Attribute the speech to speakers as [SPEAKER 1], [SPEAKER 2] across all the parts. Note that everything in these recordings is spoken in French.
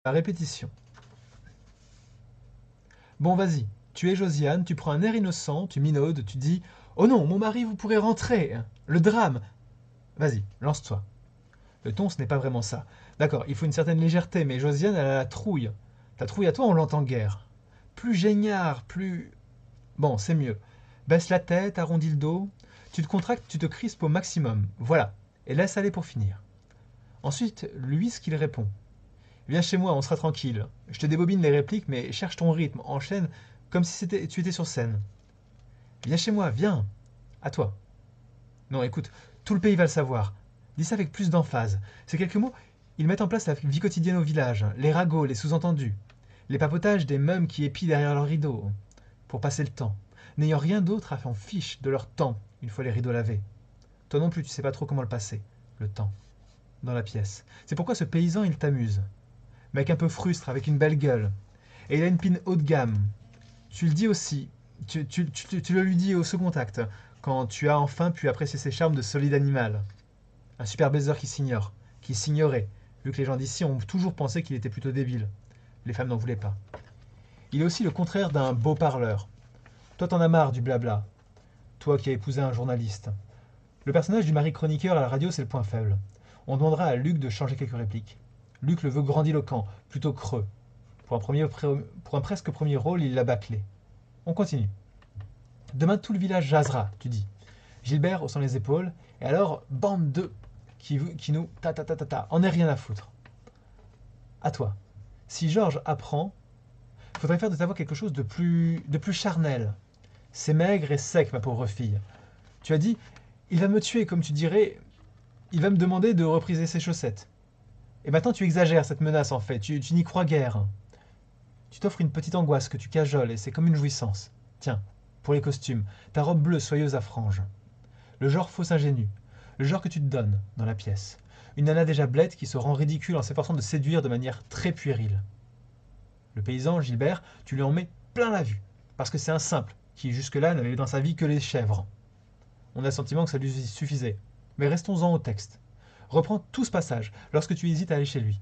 [SPEAKER 1] La répétition. Bon, vas-y. Tu es Josiane, tu prends un air innocent, tu minaudes, tu dis «Oh non, mon mari, vous pourrez rentrer! Le drame!» Vas-y, lance-toi. Le ton, ce n'est pas vraiment ça. D'accord, il faut une certaine légèreté, mais Josiane, elle a la trouille. Ta trouille à toi, on l'entend guère. Plus géniard, plus... Bon, c'est mieux. Baisse la tête, arrondis le dos. Tu te contractes, tu te crispes au maximum. Voilà. Et laisse aller pour finir. Ensuite, lui, ce qu'il répond. Viens chez moi, on sera tranquille. Je te débobine les répliques, mais cherche ton rythme, enchaîne comme si tu étais sur scène. Viens chez moi, viens. À toi. Non, écoute, tout le pays va le savoir. Dis ça avec plus d'emphase. Ces quelques mots, ils mettent en place la vie quotidienne au village, les ragots, les sous-entendus, les papotages des meumes qui épient derrière leurs rideaux, pour passer le temps, n'ayant rien d'autre à faire fiche de leur temps une fois les rideaux lavés. Toi non plus, tu sais pas trop comment le passer, le temps, dans la pièce. C'est pourquoi ce paysan, il t'amuse. Mec un peu frustre, avec une belle gueule. Et il a une pine haut de gamme. Tu le dis aussi, tu le lui dis au second acte, quand tu as enfin pu apprécier ses charmes de solide animal. Un super baiser qui s'ignore, qui s'ignorait, vu que les gens d'ici ont toujours pensé qu'il était plutôt débile. Les femmes n'en voulaient pas. Il est aussi le contraire d'un beau parleur. Toi t'en as marre du blabla, toi qui as épousé un journaliste. Le personnage du mari chroniqueur à la radio, c'est le point faible. On demandera à Luc de changer quelques répliques. Luc le veut grandiloquent, plutôt creux. Pour un presque premier rôle, il l'a bâclé. On continue. Demain, tout le village jasera, tu dis. Gilbert haussant les épaules, et alors, bande de... qui nous... ta ta ta ta ta, en est rien à foutre. À toi. Si Georges apprend, faudrait faire de ta voix quelque chose de plus charnel. C'est maigre et sec, ma pauvre fille. Tu as dit, il va me tuer, comme tu dirais, il va me demander de repriser ses chaussettes. Et maintenant, tu exagères cette menace, en fait, tu n'y crois guère. Tu t'offres une petite angoisse que tu cajoles, et c'est comme une jouissance. Tiens, pour les costumes, ta robe bleue soyeuse à franges. Le genre fausse ingénu. Le genre que tu te donnes dans la pièce. Une nana déjà blette qui se rend ridicule en s'efforçant de séduire de manière très puérile. Le paysan, Gilbert, tu lui en mets plein la vue. Parce que c'est un simple, qui jusque-là n'avait dans sa vie que les chèvres. On a le sentiment que ça lui suffisait. Mais restons-en au texte. Reprends tout ce passage, lorsque tu hésites à aller chez lui.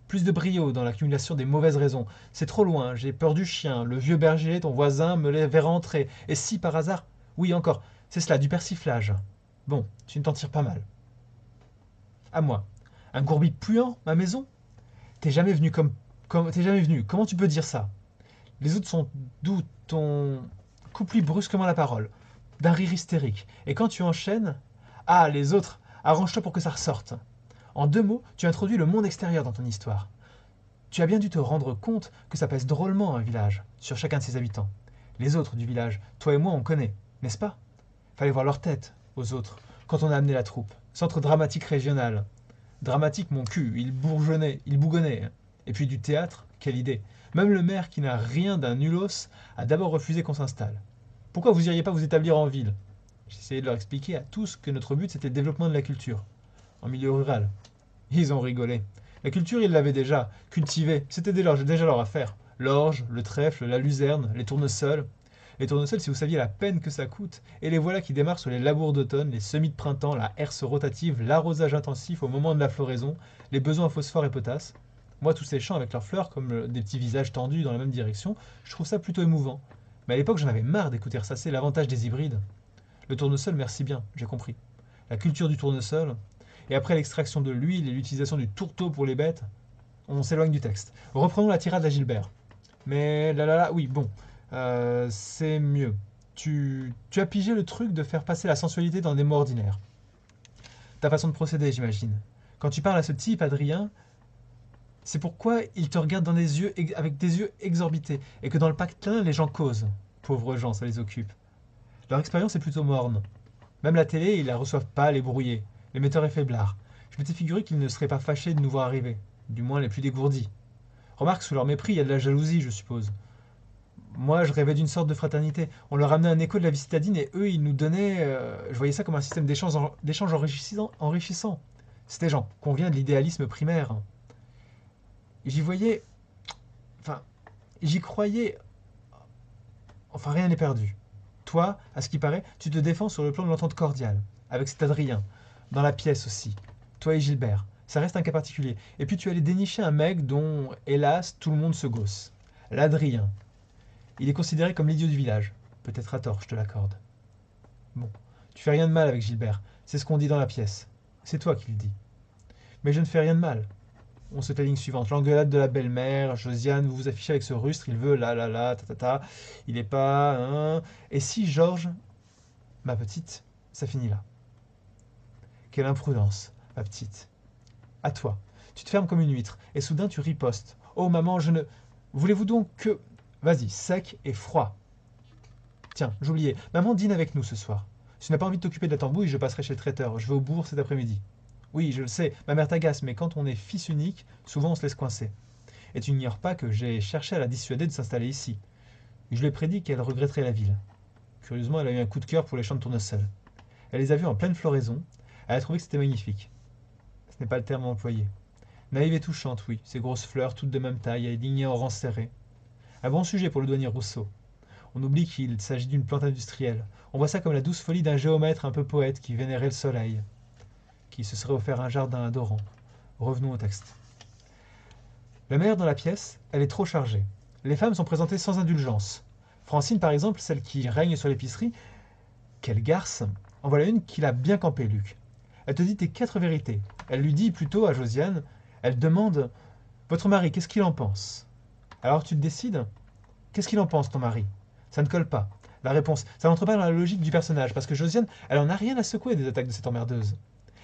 [SPEAKER 1] Plus de brio dans l'accumulation des mauvaises raisons. C'est trop loin, j'ai peur du chien, le vieux berger, ton voisin, me les verra entrer. Et si par hasard... Oui, encore, c'est cela, du persiflage. Bon, tu ne t'en tires pas mal. À moi. Un gourbi puant, ma maison? T'es jamais venu t'es jamais venu, comment tu peux dire ça? Les autres sont doux, ton... Coupe-lui brusquement la parole. D'un rire hystérique. Et quand tu enchaînes... Ah, les autres, arrange-toi pour que ça ressorte. En deux mots, tu introduis le monde extérieur dans ton histoire. Tu as bien dû te rendre compte que ça pèse drôlement un village, sur chacun de ses habitants. Les autres du village, toi et moi on connaît, n'est-ce pas? Fallait voir leur tête, aux autres, quand on a amené la troupe. Centre dramatique régional. Dramatique mon cul, il bougonnait. Et puis du théâtre, quelle idée. Même le maire qui n'a rien d'un nulos a d'abord refusé qu'on s'installe. Pourquoi vous iriez pas vous établir en ville? J'essayais de leur expliquer à tous que notre but c'était le développement de la culture, en milieu rural. Ils ont rigolé. La culture, ils l'avaient déjà, cultivée, c'était déjà leur affaire. L'orge, le trèfle, la luzerne, les tournesols. Les tournesols, si vous saviez la peine que ça coûte, et les voilà qui démarrent sur les labours d'automne, les semis de printemps, la herse rotative, l'arrosage intensif au moment de la floraison, les besoins en phosphore et potasse. Moi, tous ces champs avec leurs fleurs, comme des petits visages tendus dans la même direction, je trouve ça plutôt émouvant. Mais à l'époque, j'en avais marre d'écouter ça, c'est l'avantage des hybrides. Le tournesol, merci bien, j'ai compris. La culture du tournesol, et après l'extraction de l'huile et l'utilisation du tourteau pour les bêtes, on s'éloigne du texte. Reprenons la tirade à Gilbert. Mais là là là, oui, bon, c'est mieux. Tu as pigé le truc de faire passer la sensualité dans des mots ordinaires. Ta façon de procéder, j'imagine. Quand tu parles à ce type, Adrien, c'est pourquoi il te regarde dans des yeux avec des yeux exorbités, et que dans le patelin, les gens causent. Pauvres gens, ça les occupe. Leur expérience est plutôt morne. Même la télé, ils la reçoivent pâle et brouillée. L'émetteur est faiblard. Je m'étais figuré qu'ils ne seraient pas fâchés de nous voir arriver. Du moins les plus dégourdis. Remarque, sous leur mépris, il y a de la jalousie, je suppose. Moi, je rêvais d'une sorte de fraternité. On leur amenait un écho de la vie citadine et eux, ils nous donnaient... je voyais ça comme un système d'échange enrichissant. C'était genre, qu'on vient de l'idéalisme primaire. J'y voyais... Enfin, j'y croyais... Enfin, rien n'est perdu. Toi, à ce qui paraît, tu te défends sur le plan de l'entente cordiale, avec cet Adrien, dans la pièce aussi. Toi et Gilbert. Ça reste un cas particulier. Et puis tu allais dénicher un mec dont, hélas, tout le monde se gausse. L'Adrien. Il est considéré comme l'idiot du village. Peut-être à tort, je te l'accorde. Bon, tu fais rien de mal avec Gilbert. C'est ce qu'on dit dans la pièce. C'est toi qui le dis. Mais je ne fais rien de mal. On saute la ligne suivante. L'engueulade de la belle-mère. Josiane, vous vous affichez avec ce rustre. Il veut ta. Il est pas. Hein. Et si Georges, ma petite, ça finit là. Quelle imprudence, ma petite. À toi. Tu te fermes comme une huître. Et soudain, tu ripostes. Oh maman, je ne. Voulez-vous donc que. Vas-y, sec et froid. Tiens, j'oubliais. Maman dîne avec nous ce soir. Si tu n'as pas envie de t'occuper de la tambouille, je passerai chez le traiteur. Je vais au bourg cet après-midi. Oui, je le sais, ma mère t'agace, mais quand on est fils unique, souvent on se laisse coincer. Et tu n'ignores pas que j'ai cherché à la dissuader de s'installer ici. Je lui ai prédit qu'elle regretterait la ville. Curieusement, elle a eu un coup de cœur pour les champs de tournesol. Elle les a vus en pleine floraison. Elle a trouvé que c'était magnifique. Ce n'est pas le terme employé. Naïve et touchante, oui, ces grosses fleurs, toutes de même taille, alignées en rang serré. Un bon sujet pour le douanier Rousseau. On oublie qu'il s'agit d'une plante industrielle. On voit ça comme la douce folie d'un géomètre un peu poète qui vénérait le soleil, qui se serait offert un jardin adorant. Revenons au texte. La mère dans la pièce, elle est trop chargée. Les femmes sont présentées sans indulgence. Francine, par exemple, celle qui règne sur l'épicerie, quelle garce. En voilà une qui l'a bien campé, Luc. Elle te dit tes 4 vérités. Elle lui dit plutôt à Josiane, elle demande « Votre mari, qu'est-ce qu'il en pense ?» Alors tu te décides ? Qu'est-ce qu'il en pense, ton mari ? Ça ne colle pas. La réponse, ça n'entre pas dans la logique du personnage, parce que Josiane, elle en a rien à secouer des attaques de cette emmerdeuse.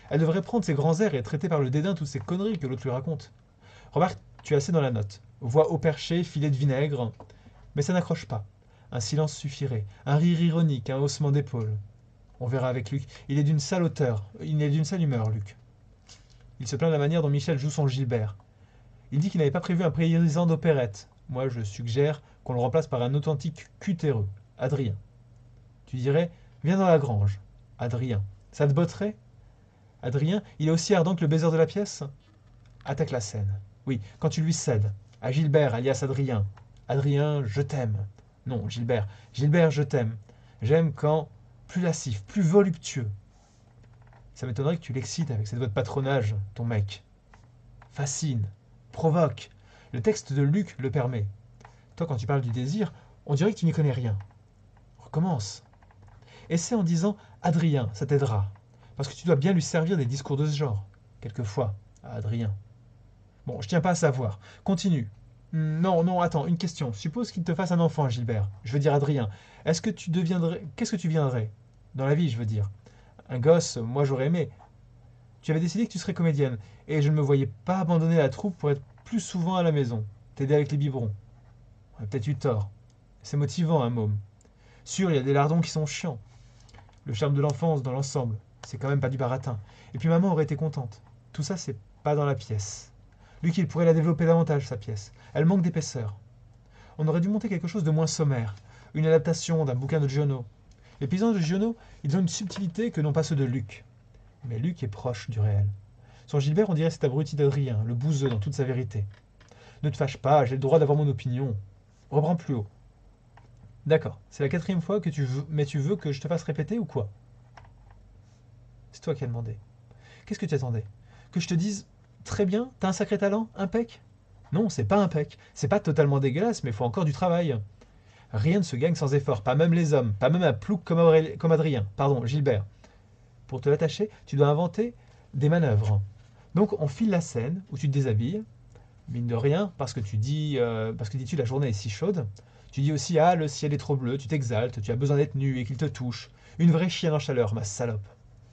[SPEAKER 1] Elle devrait prendre ses grands airs et traiter par le dédain toutes ces conneries que l'autre lui raconte. Remarque, tu es assez dans la note. Voix haut perché, filet de vinaigre. Mais ça n'accroche pas. Un silence suffirait. Un rire ironique, un haussement d'épaule. On verra avec Luc. Il est d'une sale hauteur. Il est d'une sale humeur, Luc. Il se plaint de la manière dont Michel joue son Gilbert. Il dit qu'il n'avait pas prévu un paysan d'opérette. Moi, je suggère qu'on le remplace par un authentique cutéreux. Adrien. Tu dirais, viens dans la grange. Adrien. Ça te botterait ? Adrien, il est aussi ardent que le baiser de la pièce ? Attaque la scène. Oui, quand tu lui cèdes. À Gilbert, alias Adrien. Adrien, je t'aime. Non, Gilbert. Gilbert, je t'aime. J'aime quand... Plus lascif, plus voluptueux. Ça m'étonnerait que tu l'excites avec cette voix de patronage, ton mec. Fascine. Provoque. Le texte de Luc le permet. Toi, quand tu parles du désir, on dirait que tu n'y connais rien. Recommence. Essaie en disant « Adrien, ça t'aidera ». Parce que tu dois bien lui servir des discours de ce genre. Quelquefois, à Adrien. Bon, je tiens pas à savoir. Continue. Non, non, attends, une question. Suppose qu'il te fasse un enfant, Gilbert. Je veux dire Adrien. Est-ce que tu deviendrais... Qu'est-ce que tu viendrais? Dans la vie, je veux dire. Un gosse, moi j'aurais aimé. Tu avais décidé que tu serais comédienne. Et je ne me voyais pas abandonner la troupe pour être plus souvent à la maison. T'aider avec les biberons. On a peut-être eu tort. C'est motivant, un môme. Sûr, il y a des lardons qui sont chiants. Le charme de l'enfance dans l'ensemble. C'est quand même pas du baratin. Et puis maman aurait été contente. Tout ça, c'est pas dans la pièce. Luc, il pourrait la développer davantage, sa pièce. Elle manque d'épaisseur. On aurait dû monter quelque chose de moins sommaire. Une adaptation d'un bouquin de Giono. Les paysans de Giono, ils ont une subtilité que n'ont pas ceux de Luc. Mais Luc est proche du réel. Sur Gilbert, on dirait cet abruti d'Adrien, le bouseux dans toute sa vérité. Ne te fâche pas, j'ai le droit d'avoir mon opinion. Reprends plus haut. D'accord, c'est la 4e fois que tu veux... Mais tu veux que je te fasse répéter ou quoi? C'est toi qui as demandé. Qu'est-ce que tu attendais? Que je te dise très bien, t'as un sacré talent, impec? Non, c'est pas impec. C'est pas totalement dégueulasse, mais il faut encore du travail. Rien ne se gagne sans effort, pas même les hommes, pas même un plouc comme Adrien, pardon, Gilbert. Pour te l'attacher, tu dois inventer des manœuvres. Donc on file la scène où tu te déshabilles, mine de rien, parce que dis-tu la journée est si chaude. Tu dis aussi ah le ciel est trop bleu, tu t'exaltes, tu as besoin d'être nu et qu'il te touche. Une vraie chienne en chaleur, ma salope.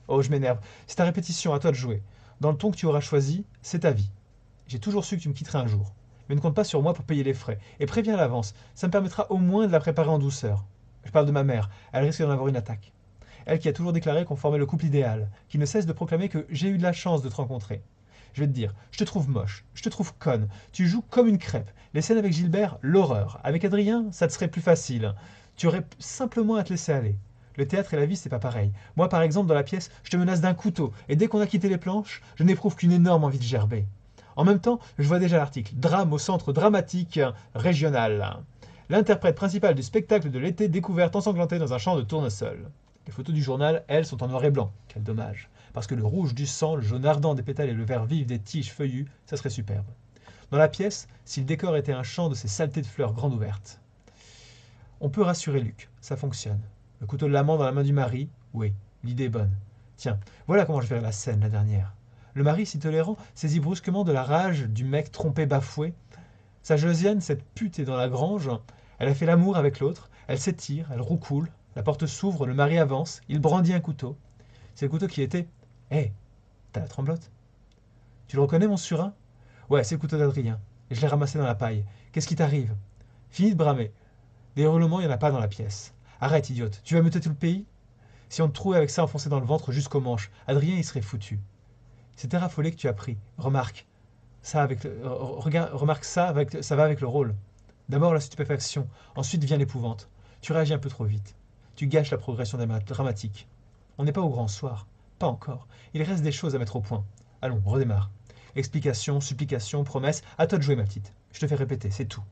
[SPEAKER 1] Oh je m'énerve, c'est ta répétition, à toi de jouer. Dans le ton que tu auras choisi, c'est ta vie. J'ai toujours su que tu me quitterais un jour. Mais ne compte pas sur moi pour payer les frais. Et préviens à l'avance, ça me permettra au moins de la préparer en douceur. Je parle de ma mère, elle risque d'en avoir une attaque. Elle qui a toujours déclaré qu'on formait le couple idéal, qui ne cesse de proclamer que j'ai eu de la chance de te rencontrer. Je vais te dire, je te trouve moche, je te trouve conne, tu joues comme une crêpe. Les scènes avec Gilbert, l'horreur. Avec Adrien, ça te serait plus facile. Tu aurais simplement à te laisser aller. Le théâtre et la vie, c'est pas pareil. Moi, par exemple, dans la pièce, je te menace d'un couteau, et dès qu'on a quitté les planches, je n'éprouve qu'une énorme envie de gerber. En même temps, je vois déjà l'article. Drame au centre dramatique régional. L'interprète principal du spectacle de l'été découverte ensanglanté dans un champ de tournesol. Les photos du journal, elles, sont en noir et blanc. Quel dommage. Parce que le rouge du sang, le jaune ardent des pétales et le vert vif des tiges feuillues, ça serait superbe. Dans la pièce, si le décor était un champ de ces saletés de fleurs grandes ouvertes. On peut rassurer Luc, ça fonctionne. Le couteau de l'amant dans la main du mari, oui, l'idée est bonne. Tiens, voilà comment je verrai la scène, la dernière. Le mari, si tolérant, saisit brusquement de la rage du mec trompé bafoué. Sa Josiane, cette pute, est dans la grange. Elle a fait l'amour avec l'autre. Elle s'étire, elle roucoule. La porte s'ouvre, le mari avance. Il brandit un couteau. C'est le couteau qui était... Hé, t'as la tremblote? Tu le reconnais, mon surin? Ouais, c'est le couteau d'Adrien. Et je l'ai ramassé dans la paille. Qu'est-ce qui t'arrive? Fini de bramer. Des hurlements, il n'y en a pas dans la pièce. Arrête, idiote. Tu vas muter tout le pays? Si on te trouvait avec ça enfoncé dans le ventre jusqu'au manche, Adrien, il serait foutu. C'est raffolé que tu as pris. Remarque. Remarque ça va avec le rôle. D'abord la stupéfaction, ensuite vient l'épouvante. Tu réagis un peu trop vite. Tu gâches la progression dramatique. On n'est pas au grand soir. Pas encore. Il reste des choses à mettre au point. Allons, redémarre. Explications, supplications, promesses. À toi de jouer, ma petite. Je te fais répéter, c'est tout.